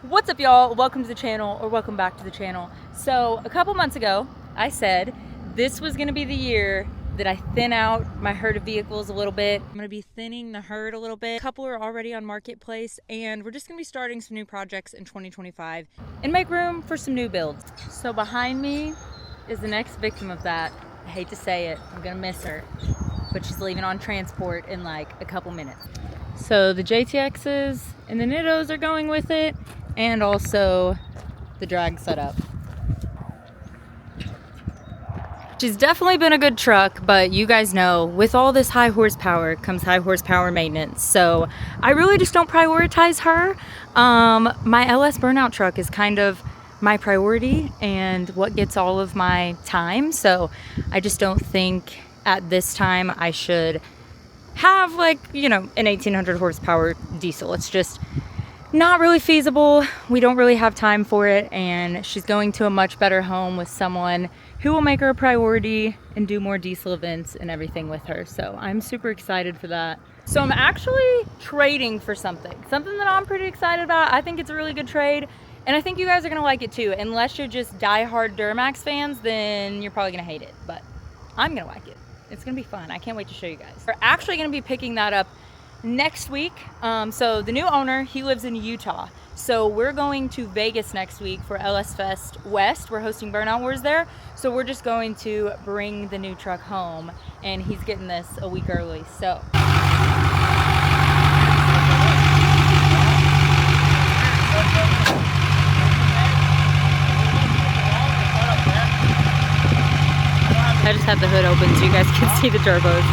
What's up, y'all? Welcome to the channel, or welcome back to the channel. So a couple months ago I said this was gonna be the year that I thin out my herd of vehicles a little bit. I'm gonna be thinning the herd a little bit. A couple are already on marketplace, and we're just gonna be starting some new projects in 2025 and make room for some new builds. So behind me is the next victim of that. I hate to say it, I'm gonna miss her, but she's leaving on transport in like a couple minutes. So the JTXs and the Nittos are going with it, and also the drag setup. She's definitely been a good truck, but you guys know with all this high horsepower comes high horsepower maintenance. So I really just don't prioritize her. My LS Burnout truck is kind of my priority and what gets all of my time. So I just don't think at this time I should have, like, you know, an 1800 horsepower diesel. It's just not really feasible. We don't really have time for it, and she's going to a much better home with someone who will make her a priority and do more diesel events and everything with her. So I'm super excited for that. So I'm actually trading for something that I'm pretty excited about. I think it's a really good trade, and I think you guys are gonna like it too. Unless you're just diehard Duramax fans, then you're probably gonna hate it, but I'm gonna like it. It's gonna be fun. I can't wait to show you guys. We're actually gonna be picking that up next week. So the new owner, he lives in Utah. So we're going to Vegas next week for LS Fest West. We're hosting Burnout Wars there. So we're just going to bring the new truck home, and he's getting this a week early. So I just have the hood open so you guys can see the turbos.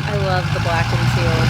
I love the black and teal.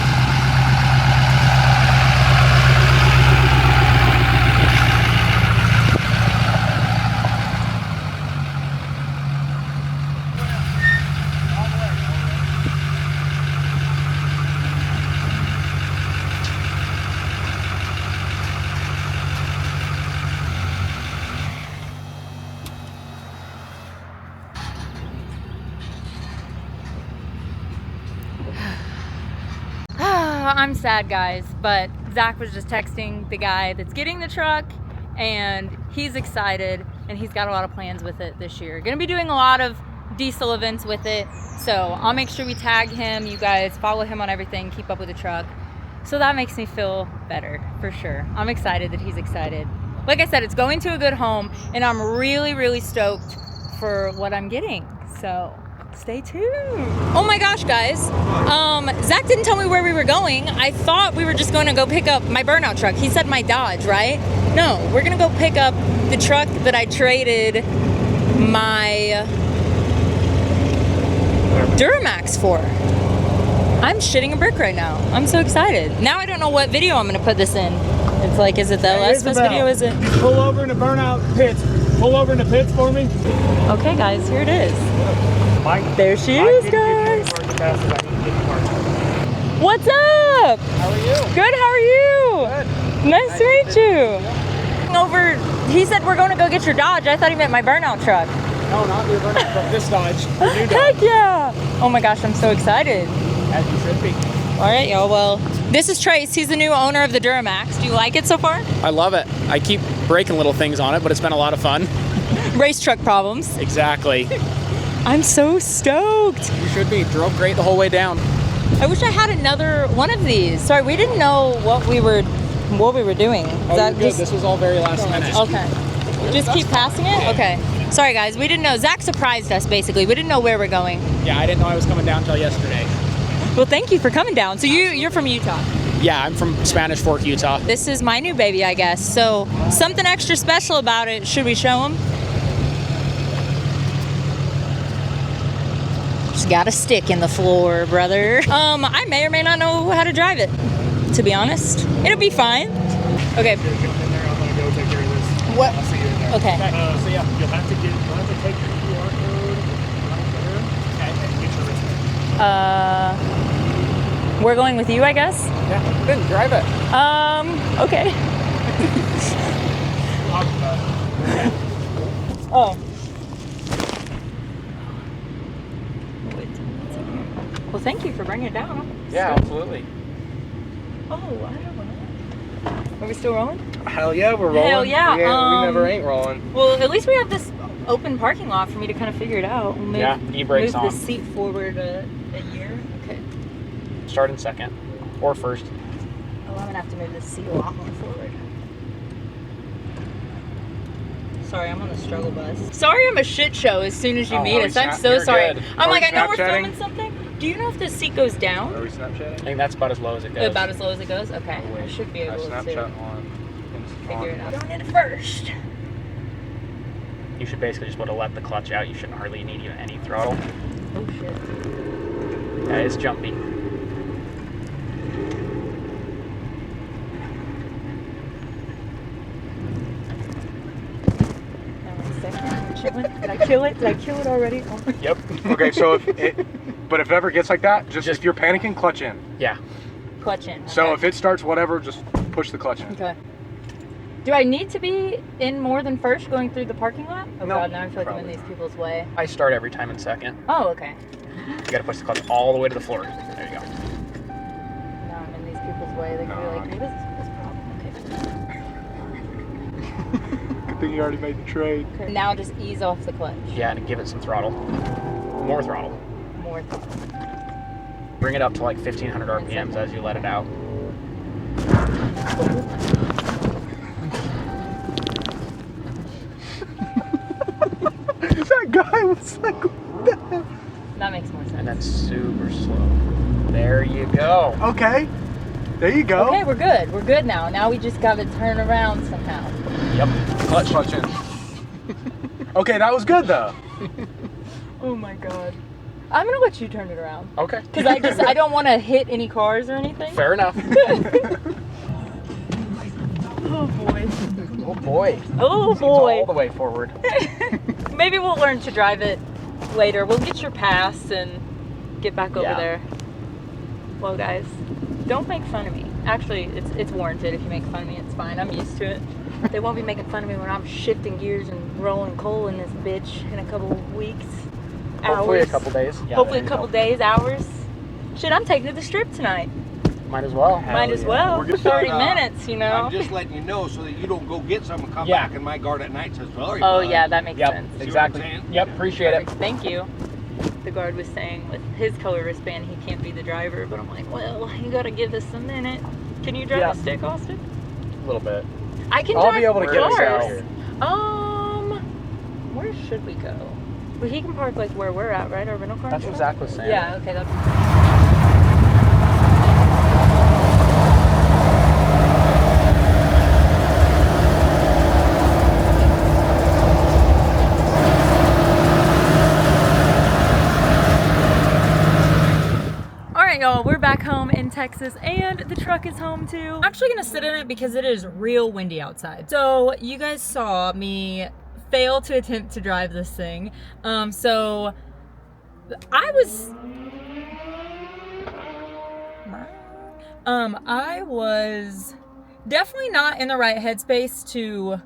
I'm sad, guys, but Zach was just texting the guy that's getting the truck, and he's excited, and he's got a lot of plans with it this year. Gonna be doing a lot of diesel events with it, so I'll make sure we tag him. You guys follow him on everything, keep up with the truck. So that makes me feel better, for sure. I'm excited that he's excited. Like I said, it's going to a good home, and I'm really, really stoked for what I'm getting. So stay tuned. Oh my gosh, guys. Zach didn't tell me where we were going. I thought we were just going to go pick up my Burnout truck. He said my Dodge, right? No, we're going to go pick up the truck that I traded my Duramax for. I'm shitting a brick right now. I'm so excited. Now I don't know what video I'm going to put this in. It's like, is it the LS Fest video? Is it? Pull over in the Burnout pits. Pull over in the pits for me. Okay, guys, here it is. Mike, there she is, guys. What's up? How are you? Good, how are you? Good. Nice to meet you. Over, he said we're going to go get your Dodge. I thought he meant my Burnout truck. No, not your Burnout truck. This Dodge. Your new Dodge. Heck yeah. Oh my gosh, I'm so excited. As you should be. All right, y'all. Well, this is Trace. He's the new owner of the Duramax. Do you like it so far? I love it. I keep breaking little things on it, but it's been a lot of fun. Race truck problems. Exactly. I'm so stoked. You should be. Drove great the whole way down. I wish I had another one of these. Sorry, we didn't know what we were doing. Oh, you're good. This was all very last minute. Okay. Just keep passing it? Okay. Sorry, guys. We didn't know. Zach surprised us, basically. We didn't know where we're going. Yeah, I didn't know I was coming down until yesterday. Well, thank you for coming down. So you're from Utah? Yeah, I'm from Spanish Fork, Utah. This is my new baby, I guess. So something extra special about it. Should we show him? Just got a stick in the floor, brother. I may or may not know how to drive it, to be honest. It'll be fine. Okay. I'm gonna go take care of this. What? I'll see you in there. Okay. So yeah, you'll have to take your QR code right there. Okay. And get your wristband. We're going with you, I guess? Yeah, then drive it. Okay. Oh. Well, thank you for bringing it down. Yeah, absolutely. Oh, I don't know. Are we still rolling? Hell yeah, we're rolling. Hell yeah. We never ain't rolling. Well, at least we have this open parking lot for me to kind of figure it out. We'll move, e-brakes move on. the seat forward a year. Okay. Start in second or first. Oh, I'm gonna have to move this seat a lot more forward. Sorry, I'm on the struggle bus. Sorry, I'm a shit show as soon as you meet us. I'm so sorry. Good. I'm like, I know we're Snapchatting? filming something. Do you know if the seat goes down? Are we Snapchatting? I think that's about as low as it goes. About as low as it goes? Okay. Oh, wait. I should be able to Snapchat on. figure it out. Going in first. You should basically just be able to let the clutch out. You shouldn't hardly need even any throttle. Oh shit. Yeah, it's jumpy. Did I kill it? Did I kill it already? Oh. Yep. Okay, so if it ever gets like that, just if you're panicking, clutch in. Yeah. Clutch in. Okay. So if it starts whatever, just push the clutch in. Okay. Do I need to be in more than first going through the parking lot? Oh No, god, now I feel like I'm in probably these people's way. I start every time in second. Oh, okay. You gotta push the clutch all the way to the floor. There you go. Now I'm in these people's way. They could be like, what is this problem? Okay. Good thing you already made the trade. Okay. Now just ease off the clutch. Yeah, and give it some throttle. More throttle. More throttle. Bring it up to like 1500 RPMs as you let it out. That guy was like, what the hell? That makes more sense. And then super slow. There you go. Okay. There you go. Okay, we're good. We're good now. Now we just gotta turn around somehow. Yep. Clutch. Clutch in. Okay, that was good though. Oh my god. I'm gonna let you turn it around. Okay. Because I don't want to hit any cars or anything. Fair enough. Oh boy. Oh boy. Oh Seat's boy. all the way forward. Maybe we'll learn to drive it later. We'll get your pass and get back over Yeah. there. Well, guys, don't make fun of me. Actually, it's warranted. If you make fun of me, it's fine. I'm used to it. They won't be making fun of me when I'm shifting gears and rolling coal in this bitch in a couple of weeks. Hopefully hours. a couple days. Yeah, Hopefully there a you couple go. days, hours. Shit, I'm taking to the strip tonight. Might as well. Might as well. We're good. 30 minutes, you know. I'm just letting you know so that you don't go get some and come Yeah. back and my guard at night says, well, Oh yeah, that makes Yep. sense. See what Exactly. I'm saying? Yep. Appreciate it. Perfect. Thank you. The guard was saying with his color wristband he can't be the driver, but I'm like, well, you gotta give this a minute. Can you drive Yeah. a stick, Austin? A little bit. I can I'll drive be able to get us cars. out. Where should we go? Well, he can park like where we're at, right? Our rental car. That's what Zach was saying. Yeah. Okay. That's. Y'all, we're back home in Texas and the truck is home too. I'm actually gonna sit in it because it is real windy outside. So you guys saw me fail to attempt to drive this thing. So I was definitely not in the right headspace to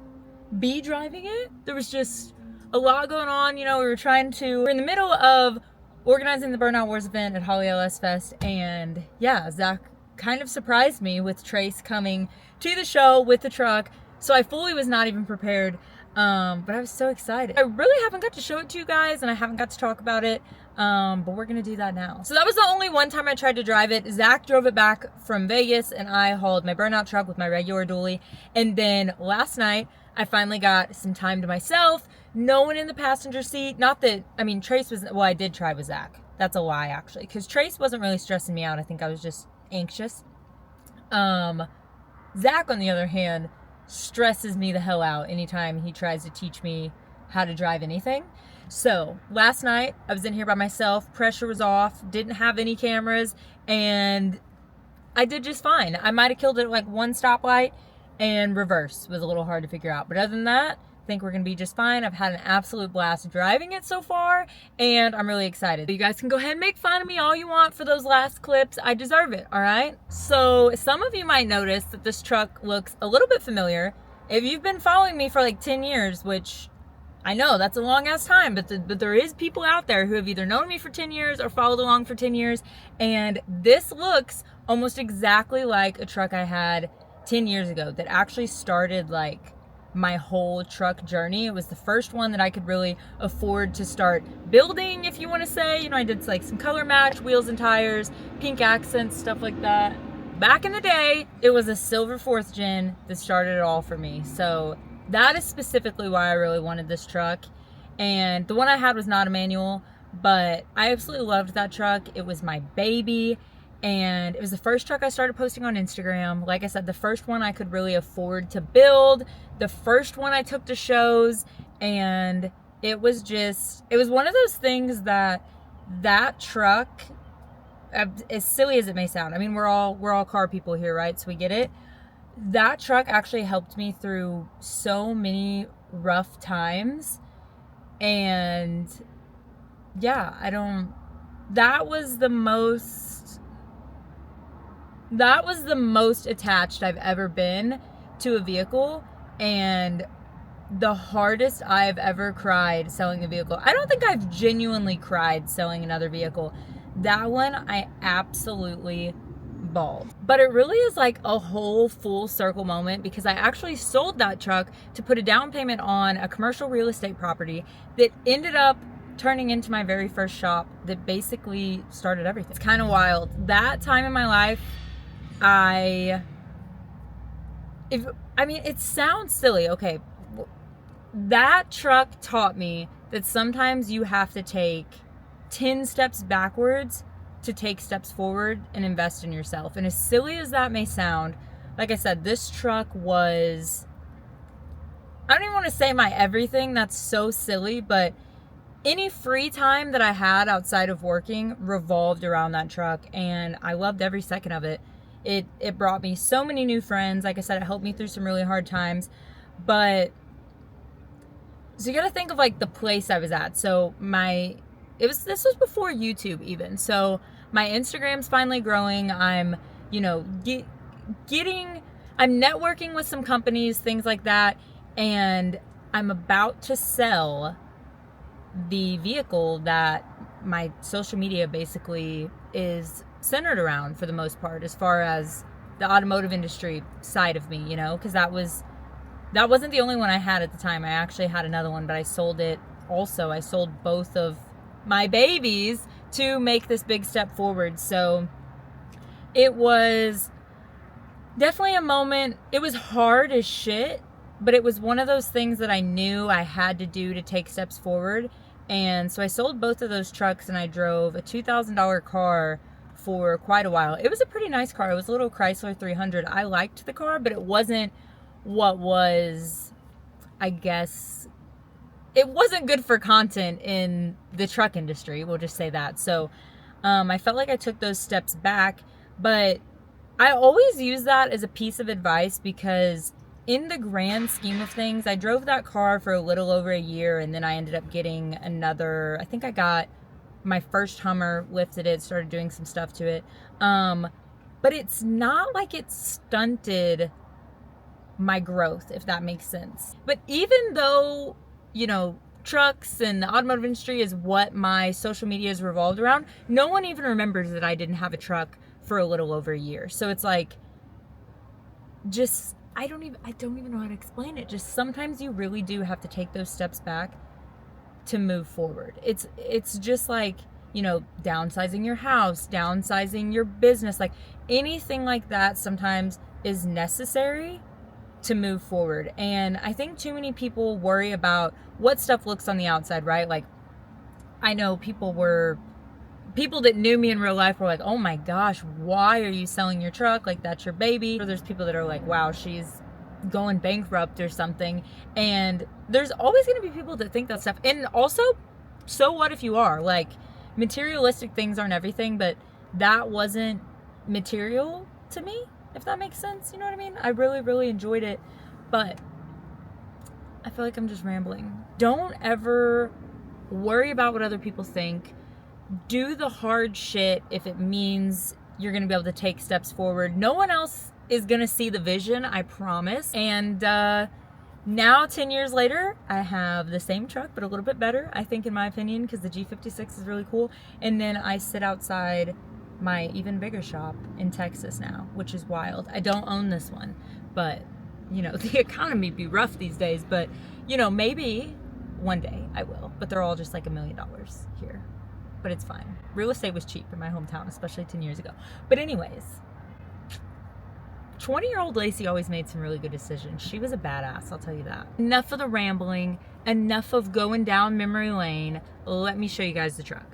be driving it. There was just a lot going on. You know, we're in the middle of organizing the Burnout Wars event at Holly LS Fest, and yeah, Zach kind of surprised me with Trace coming to the show with the truck, so I fully was not even prepared, but I was so excited. I really haven't got to show it to you guys, and I haven't got to talk about it, but we're gonna do that now. So that was the only one time I tried to drive it. Zach drove it back from Vegas, and I hauled my Burnout truck with my regular dually, and then last night, I finally got some time to myself. No one in the passenger seat. Not that, I mean, Trace was, well, I did try with Zach. That's a lie, actually. Because Trace wasn't really stressing me out. I think I was just anxious. Zach, on the other hand, stresses me the hell out anytime he tries to teach me how to drive anything. So, last night, I was in here by myself. Pressure was off. Didn't have any cameras. And I did just fine. I might have killed it at like one stoplight. And reverse was a little hard to figure out. But other than that, I think we're going to be just fine. I've had an absolute blast driving it so far, and I'm really excited. You guys can go ahead and make fun of me all you want for those last clips. I deserve it, all right? So some of you might notice that this truck looks a little bit familiar. If you've been following me for like 10 years, which I know that's a long ass time, but there is people out there who have either known me for 10 years or followed along for 10 years. And this looks almost exactly like a truck I had 10 years ago that actually started like my whole truck journey. It was the first one that I could really afford to start building, if you want to say. You know, I did like some color match, wheels and tires, pink accents, stuff like that. Back in the day, it was a silver 4th gen that started it all for me. So that is specifically why I really wanted this truck. And the one I had was not a manual, but I absolutely loved that truck. It was my baby. And it was the first truck I started posting on Instagram. Like I said, the first one I could really afford to build, the first one I took to shows, and it was one of those things that truck, as silly as it may sound, I mean, we're all car people here, right? So we get it. That truck actually helped me through so many rough times. And yeah, that was the most attached I've ever been to a vehicle, and the hardest I've ever cried selling a vehicle. I don't think I've genuinely cried selling another vehicle. That one, I absolutely bawled. But it really is like a whole full circle moment, because I actually sold that truck to put a down payment on a commercial real estate property that ended up turning into my very first shop that basically started everything. It's kind of wild. That time in my life, it sounds silly. Okay. That truck taught me that sometimes you have to take 10 steps backwards to take steps forward and invest in yourself. And as silly as that may sound, like I said, this truck was, I don't even want to say my everything. That's so silly, but any free time that I had outside of working revolved around that truck, and I loved every second of it. It brought me so many new friends. Like I said, it helped me through some really hard times. But so you got to think of like the place I was at. So this was before YouTube even. So my Instagram's finally growing. I'm, I'm networking with some companies, things like that, and I'm about to sell the vehicle that my social media basically is centered around for the most part, as far as the automotive industry side of me, because that wasn't the only one I had at the time. I actually had another one, but I sold it also. I sold both of my babies to make this big step forward. So it was definitely a moment. It was hard as shit, but it was one of those things that I knew I had to do to take steps forward. And so I sold both of those trucks, and I drove a $2,000 car for quite a while. It was a pretty nice car. It was a little Chrysler 300. I liked the car, but it wasn't what was, I guess, it wasn't good for content in the truck industry. We'll just say that. So I felt like I took those steps back, but I always use that as a piece of advice, because in the grand scheme of things, I drove that car for a little over a year, and then I ended up getting another, I think I got my first Hummer, lifted it, started doing some stuff to it. But it's not like it stunted my growth, if that makes sense. But even though, trucks and the automotive industry is what my social media is revolved around, no one even remembers that I didn't have a truck for a little over a year. So it's like, just, I don't even know how to explain it. Just sometimes you really do have to take those steps back to move forward. It's just like, downsizing your house, downsizing your business, like anything like that sometimes is necessary to move forward. And I think too many people worry about what stuff looks on the outside, right? Like, I know people that knew me in real life were like, oh my gosh, why are you selling your truck? Like, that's your baby. Or there's people that are like, wow, she's going bankrupt or something. And there's always going to be people that think that stuff. And also, so what if you are? Like, materialistic things aren't everything, but that wasn't material to me, if that makes sense. You know what I mean? I really, really enjoyed it, but I feel like I'm just rambling. Don't ever worry about what other people think. Do the hard shit if it means you're going to be able to take steps forward. No one else is going to see the vision, I promise. And Now, 10 years later, I have the same truck, but a little bit better, I think, in my opinion, because the G56 is really cool. And then I sit outside my even bigger shop in Texas now, which is wild. I don't own this one, but, you know, the economy be rough these days. But, you know, maybe one day I will. But they're all just like $1 million here. But it's fine. Real estate was cheap in my hometown, especially 10 years ago. But anyways, 20-year-old Lacey always made some really good decisions. She was a badass, I'll tell you that. Enough of the rambling, enough of going down memory lane. Let me show you guys the truck.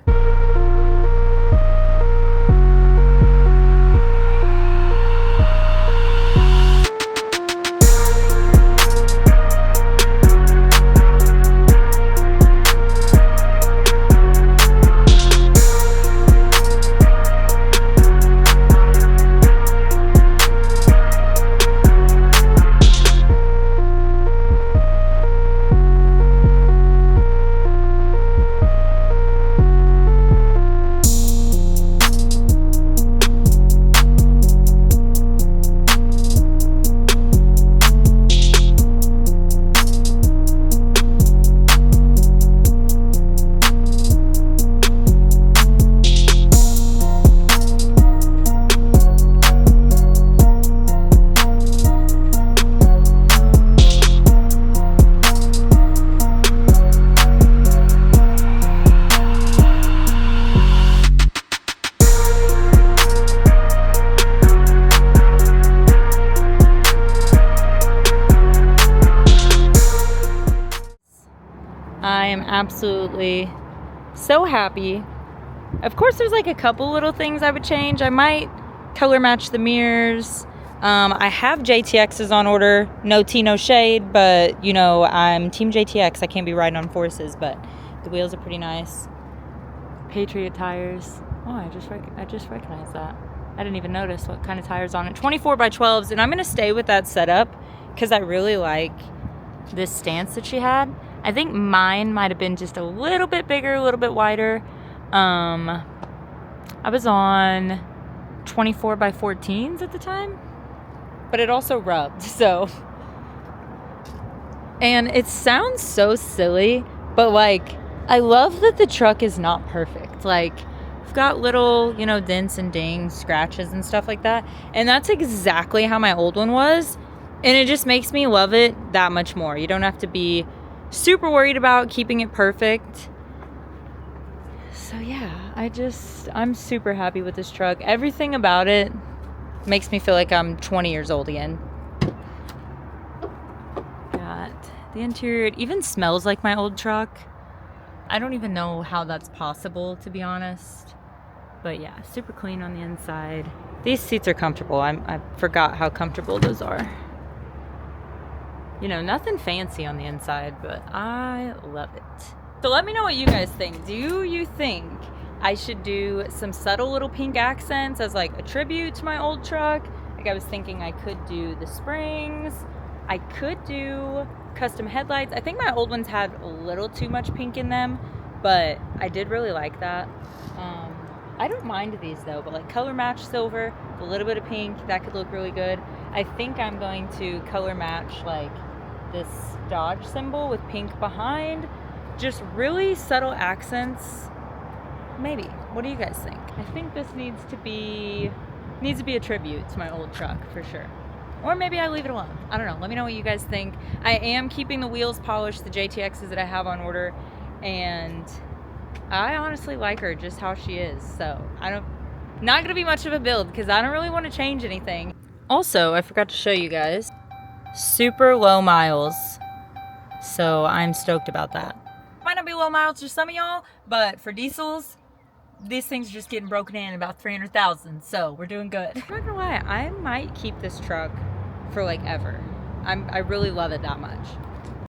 I am absolutely so happy. Of course, there's like a couple little things I would change. I might color match the mirrors. I have JTXs on order. No tea, no shade, but you know, I'm team JTX. I can't be riding on forces, but the wheels are pretty nice. Patriot tires. Oh, I just recognized that. I didn't even notice what kind of tires on it. 24 by 12s, and I'm gonna stay with that setup because I really like this stance that she had. I think mine might have been just a little bit bigger, a little bit wider. I was on 24 by 14s at the time, but it also rubbed, so. And it sounds so silly, but like, I love that the truck is not perfect. Like, I've got little, you know, dents and dings, scratches and stuff like that. And that's exactly how my old one was. And it just makes me love it that much more. You don't have to be super worried about keeping it perfect. So yeah, I'm super happy with this truck. Everything about it makes me feel like I'm 20 years old again. Got the interior, it even smells like my old truck. I don't even know how that's possible, to be honest. But yeah, super clean on the inside. These seats are comfortable. I forgot how comfortable those are. You know, nothing fancy on the inside, but I love it. So let me know what you guys think. Do you think I should do some subtle little pink accents as like a tribute to my old truck? Like I was thinking I could do the springs. I could do custom headlights. I think my old ones had a little too much pink in them, but I did really like that. I don't mind these though, but like color match silver, a little bit of pink, that could look really good. I think I'm going to color match like this Dodge symbol with pink behind. Just really subtle accents. Maybe. What do you guys think? I think this needs to be a tribute to my old truck for sure. Or maybe I leave it alone. I don't know. Let me know what you guys think. I am keeping the wheels polished, the JTXs that I have on order, and I honestly like her just how she is. So not gonna be much of a build because I don't really want to change anything. Also, I forgot to show you guys, super low miles. So I'm stoked about that. Might not be low miles for some of y'all, but for diesels, these things are just getting broken in about 300,000. So we're doing good. I'm not gonna lie, I might keep this truck for like ever. I really love it that much.